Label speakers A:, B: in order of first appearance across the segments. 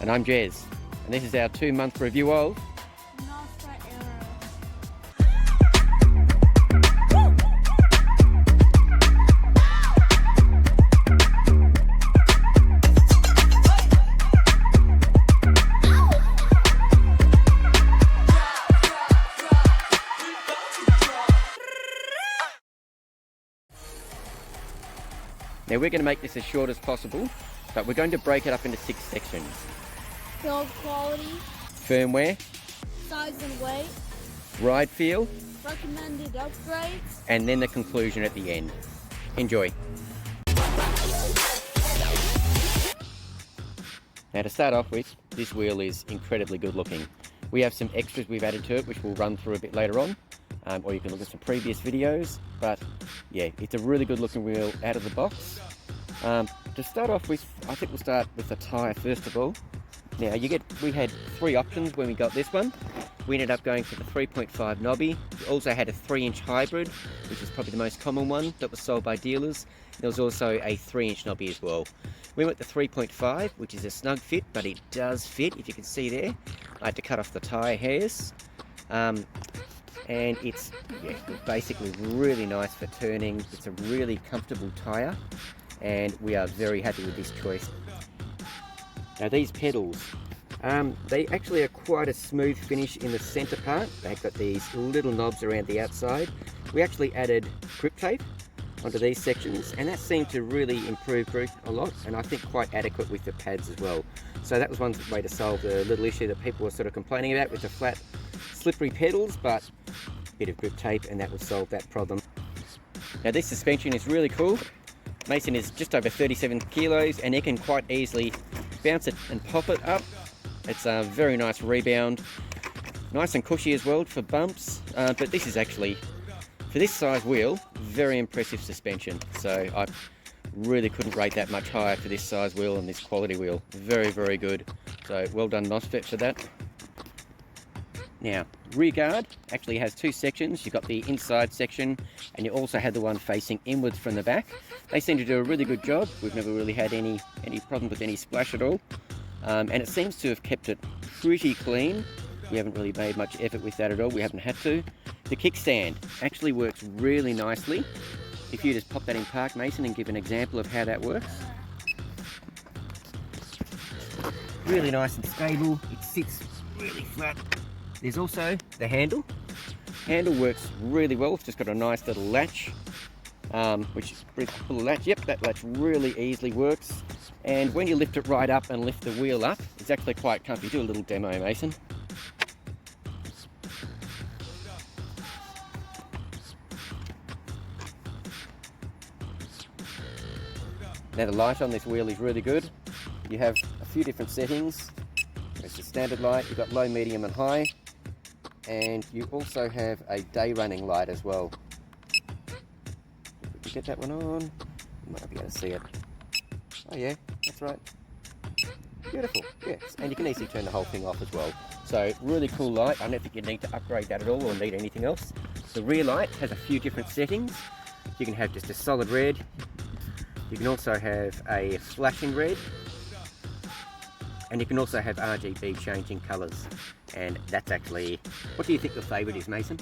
A: And I'm Jez, and this is our 2-month review of
B: Nosfet Aero.
A: Now we're going to make this as short as possible, but we're going to break it up into 6 sections.
B: Build quality,
A: Firmware,
B: size and weight,
A: ride feel,
B: recommended upgrades,
A: and then the conclusion at the end. Enjoy. Now to start off with, this wheel is incredibly good looking. We have some extras we've added to it which we'll run through a bit later on, or you can look at some previous videos, but yeah, it's a really good looking wheel out of the box. To start off with, I think we'll start with the tyre first of all. Now we had 3 options when we got this one. We ended up going for the 3.5 knobby. We also had a 3-inch hybrid, which is probably the most common one that was sold by dealers. There was also a 3-inch knobby as well. We went the 3.5, which is a snug fit, but it does fit, if you can see there. I had to cut off the tyre hairs. And it's basically really nice for turning. It's a really comfortable tyre, and we are very happy with this choice. Now these pedals, they actually are quite a smooth finish in the centre part. They've got these little knobs around the outside. We actually added grip tape onto these sections, and that seemed to really improve grip a lot, and I think quite adequate with the pads as well. So that was one way to solve the little issue that people were sort of complaining about with the flat slippery pedals, but a bit of grip tape and that would solve that problem. Now this suspension is really cool. Mason is just over 37 kilos and he can quite easily bounce it and pop it up. It's a very nice rebound, nice and cushy as well for bumps, but this is actually, for this size wheel, very impressive suspension. So I really couldn't rate that much higher for this size wheel and this quality wheel. Very, very good. So well done Nosfet for that. Now, rear guard actually has 2 sections. You've got the inside section and you also have the one facing inwards from the back. They seem to do a really good job. We've never really had any problem with any splash at all. And it seems to have kept it pretty clean. We haven't really made much effort with that at all. We haven't had to. The kickstand actually works really nicely. If you just pop that in park, Mason, and give an example of how that works. Really nice and stable. It sits really flat. There's also the handle. Handle works really well. It's just got a nice little latch, which is a little latch. Yep, that latch really easily works. And when you lift it right up and lift the wheel up, it's actually quite comfy. Do a little demo, Mason. Now the light on this wheel is really good. You have a few different settings. There's the standard light, you've got low, medium and high. And you also have a day running light as well. If we get that one on, you might be able to see it. Oh yeah, that's right. Beautiful, yes. And you can easily turn the whole thing off as well. So really cool light. I don't think you need to upgrade that at all or need anything else. The rear light has a few different settings. You can have just a solid red. You can also have a flashing red. And you can also have RGB changing colours. And that's actually, what do you think your favourite is, Mason?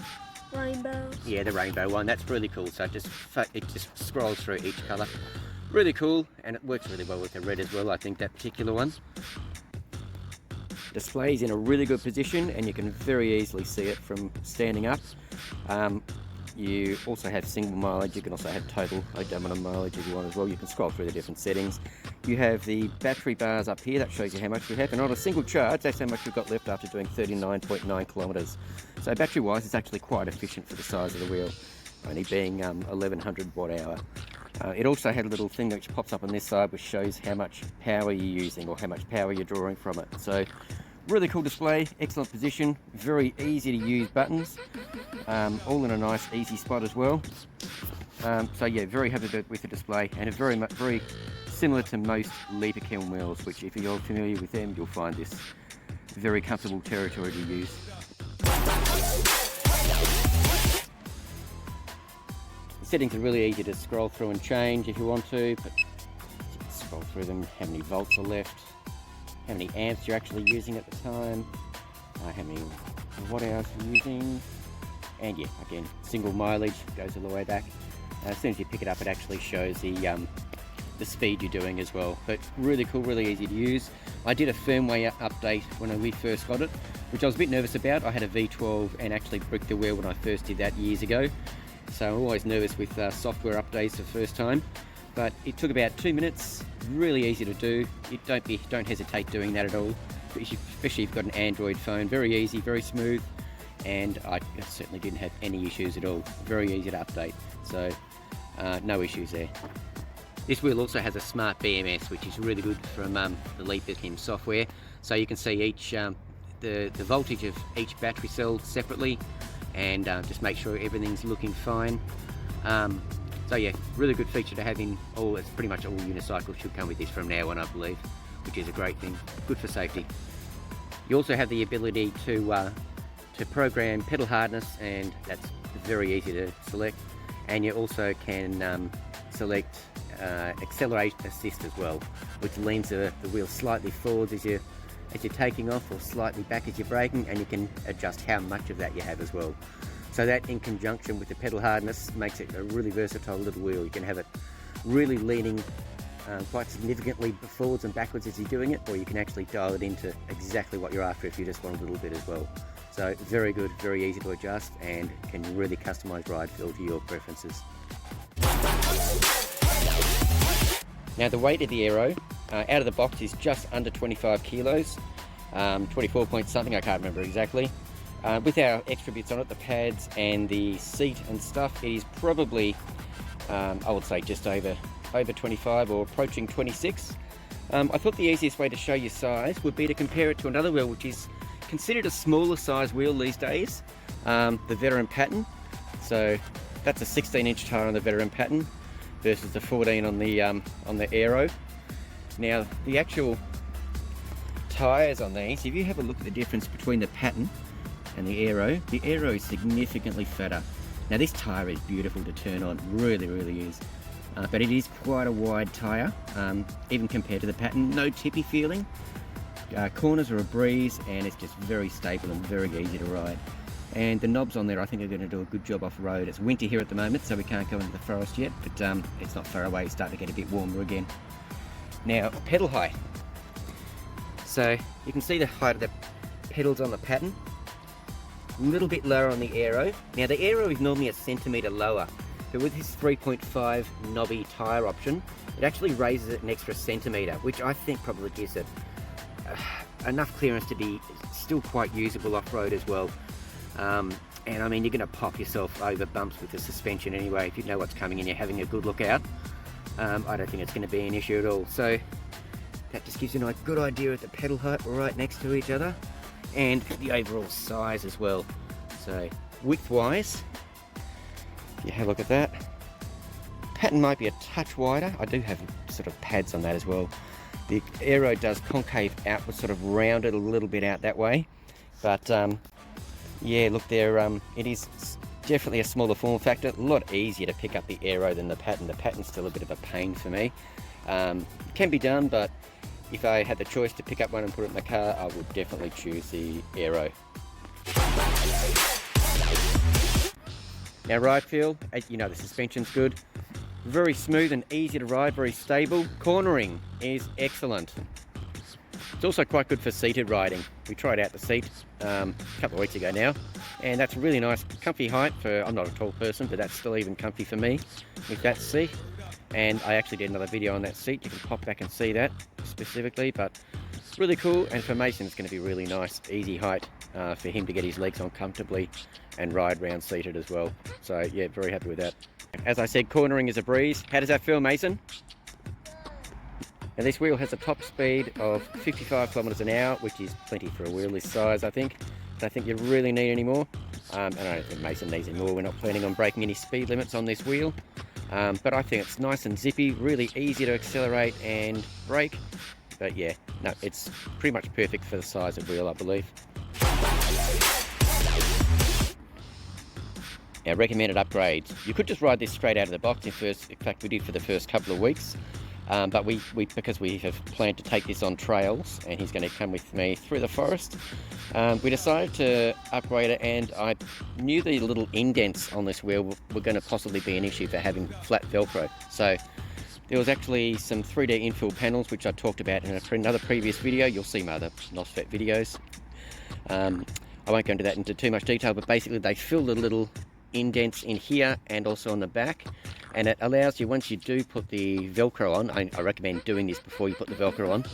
B: rainbow.
A: Yeah, the rainbow one. That's really cool. So it just scrolls through each colour. Really cool, and it works really well with the red as well, I think, that particular one. Display's in a really good position, and you can very easily see it from standing up. You also have single mileage. You can also have total odometer mileage if you want as well. You can scroll through the different settings. You have the battery bars up here. That shows you how much we have. And on a single charge, that's how much we've got left after doing 39.9 kilometres. So battery-wise, it's actually quite efficient for the size of the wheel, only being 1100 watt hour. It also had a little thing which pops up on this side which shows how much power you're using or how much power you're drawing from it. So really cool display, excellent position, very easy to use buttons, all in a nice easy spot as well. So yeah, very happy with the display, and very similar to most Leaper kiln wheels, which if you're familiar with them, you'll find this very comfortable territory to use. The settings are really easy to scroll through and change if you want to, but scroll through them, how many volts are left, how many amps you're actually using at the time, how many watt hours you're using, and yeah, again, single mileage goes all the way back. As soon as you pick it up, it actually shows the speed you're doing as well. But really cool, really easy to use. I did a firmware update when we first got it, which I was a bit nervous about. I had a V12 and actually bricked the wheel when I first did that years ago. So I'm always nervous with software updates the first time. But it took about 2 minutes, really easy to do. Don't hesitate doing that at all, especially if you've got an Android phone. Very easy, very smooth, and I certainly didn't have any issues at all. Very easy to update, so no issues there. This wheel also has a smart BMS, which is really good from the Lithium software. So you can see each the voltage of each battery cell separately, and just make sure everything's looking fine. So yeah, really good feature to have in it's pretty much all unicycles should come with this from now on, I believe, which is a great thing, good for safety. You also have the ability to program pedal hardness, and that's very easy to select. And you also can select accelerate assist as well, which leans the wheel slightly forwards as you're taking off, or slightly back as you're braking, and you can adjust how much of that you have as well. So that, in conjunction with the pedal hardness, makes it a really versatile little wheel. You can have it really leaning quite significantly forwards and backwards as you're doing it, or you can actually dial it into exactly what you're after if you just want a little bit as well. So very good, very easy to adjust, and can really customize ride feel to your preferences. Now the weight of the Aero out of the box is just under 25 kilos, 24 point something, I can't remember exactly. With our extra bits on it, the pads and the seat and stuff, it is probably, I would say, just over 25 or approaching 26. I thought the easiest way to show you size would be to compare it to another wheel, which is considered a smaller size wheel these days, the Veteran Pattern. So that's a 16-inch tire on the Veteran Pattern versus the 14 on the Aero. Now the actual tires on these, if you have a look at the difference between the Pattern and the Aero is significantly fatter. Now this tire is beautiful to turn on, really is, but it is quite a wide tire, even compared to the Pattern. No tippy feeling, corners are a breeze, and it's just very stable and very easy to ride. And the knobs on there, I think, are going to do a good job off-road. It's winter here at the moment, so we can't go into the forest yet, but it's not far away. It's starting to get a bit warmer again. Now, pedal height. So you can see the height of the pedals on the Pattern. A little bit lower on the Aero. Now the Aero is normally a centimetre lower, but with this 3.5 knobby tyre option, it actually raises it an extra centimetre, which I think probably gives it enough clearance to be still quite usable off-road as well. And I mean, you're going to pop yourself over bumps with the suspension anyway. If you know what's coming and you're having a good look out, I don't think it's going to be an issue at all. So that just gives you a good idea of the pedal height right next to each other, and the overall size as well. So width-wise, if you have a look at that, Pattern might be a touch wider. I do have sort of pads on that as well. The Aero does concave outward, sort of round it a little bit out that way, but yeah, look there, it is definitely a smaller form factor. A lot easier to pick up the Aero than the Pattern. The Pattern's still a bit of a pain for me. Can be done, but if I had the choice to pick up one and put it in the car, I would definitely choose the Aero. Now ride feel, you know, the suspension's good. Very smooth and easy to ride, very stable. Cornering is excellent. It's also quite good for seated riding. We tried out the seat a couple of weeks ago now, and that's really nice, comfy height for, I'm not a tall person, but that's still even comfy for me with that seat. And I actually did another video on that seat. You can pop back and see that specifically, but it's really cool. And for Mason, it's going to be really nice, easy height for him to get his legs on comfortably and ride round seated as well. So yeah, very happy with that. As I said, cornering is a breeze. How does that feel, Mason? Now this wheel has a top speed of 55 kilometers an hour, which is plenty for a wheel this size, I think. I don't think you really need any more. And I don't think Mason needs any more. We're not planning on breaking any speed limits on this wheel. But I think it's nice and zippy, really easy to accelerate and brake. But yeah, no, it's pretty much perfect for the size of wheel, I believe. Now, recommended upgrades. You could just ride this straight out of the box. In fact, we did for the first couple of weeks. But we because we have planned to take this on trails, and he's going to come with me through the forest, we decided to upgrade it, and I knew the little indents on this wheel were going to possibly be an issue for having flat Velcro. So there was actually some 3D infill panels, which I talked about in another previous video. You'll see my other Nosfet videos. I won't go into that into too much detail, but basically they fill the little indents in here and also on the back, and it allows you, once you do put the Velcro on, I recommend doing this before you put the Velcro on,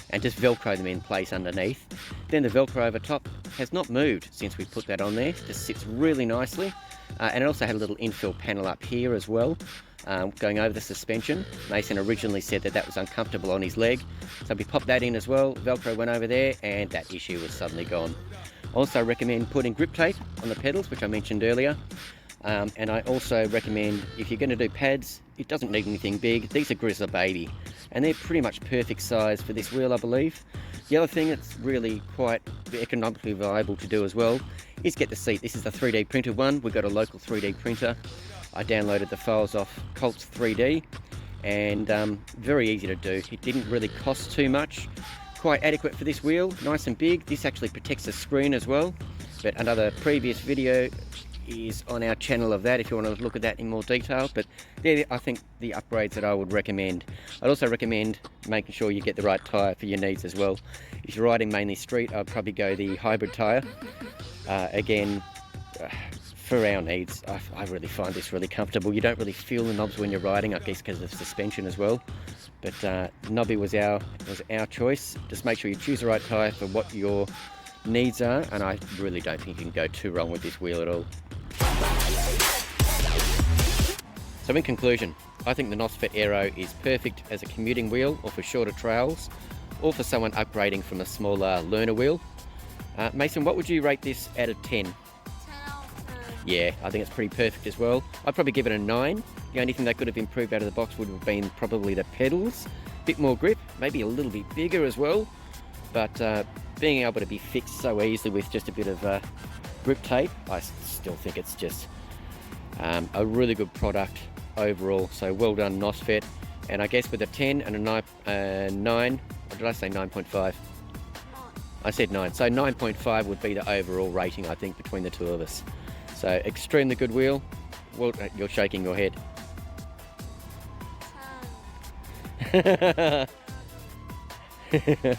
A: and just Velcro them in place underneath. Then the Velcro over top has not moved since we put that on there. It just sits really nicely, and it also had a little infill panel up here as well, going over the suspension. Mason originally said that that was uncomfortable on his leg, so we popped that in as well. Velcro went over there, and that issue was suddenly gone. Also recommend putting grip tape on the pedals, which I mentioned earlier. And I also recommend, if you're going to do pads, it doesn't need anything big. These are Grizzler Baby, and they're pretty much perfect size for this wheel, I believe. The other thing that's really quite economically viable to do as well is get the seat. This is the 3D printed one. We've got a local 3D printer. I downloaded the files off Colts 3D, and very easy to do. It didn't really cost too much. Quite adequate for this wheel, nice and big. This actually protects the screen as well, but another previous video is on our channel of that if you want to look at that in more detail. But they're, I think, the upgrades that I would recommend. I'd also recommend making sure you get the right tyre for your needs as well. If you're riding mainly street, I'd probably go the hybrid tyre. Again, for our needs, I really find this really comfortable. You don't really feel the knobs when you're riding, I guess because of suspension as well. But knobby was our choice. Just make sure you choose the right tyre for what your needs are, and I really don't think you can go too wrong with this wheel at all. So in conclusion, I think the Nosfet Aero is perfect as a commuting wheel, or for shorter trails, or for someone upgrading from a smaller learner wheel. Mason, what would you rate this out of 10?
B: 10 out of 10.
A: Yeah, I think it's pretty perfect as well. I'd probably give it a 9. The only thing that could have improved out of the box would have been probably the pedals. Bit more grip, maybe a little bit bigger as well. But being able to be fixed so easily with just a bit of grip tape, I still think it's just a really good product overall. So well done, Nosfet. And I guess with a 10 and a 9, or did I say 9.5? I said 9. So 9.5 would be the overall rating, I think, between the two of us. So extremely good wheel. Well, you're shaking your head.
B: 10.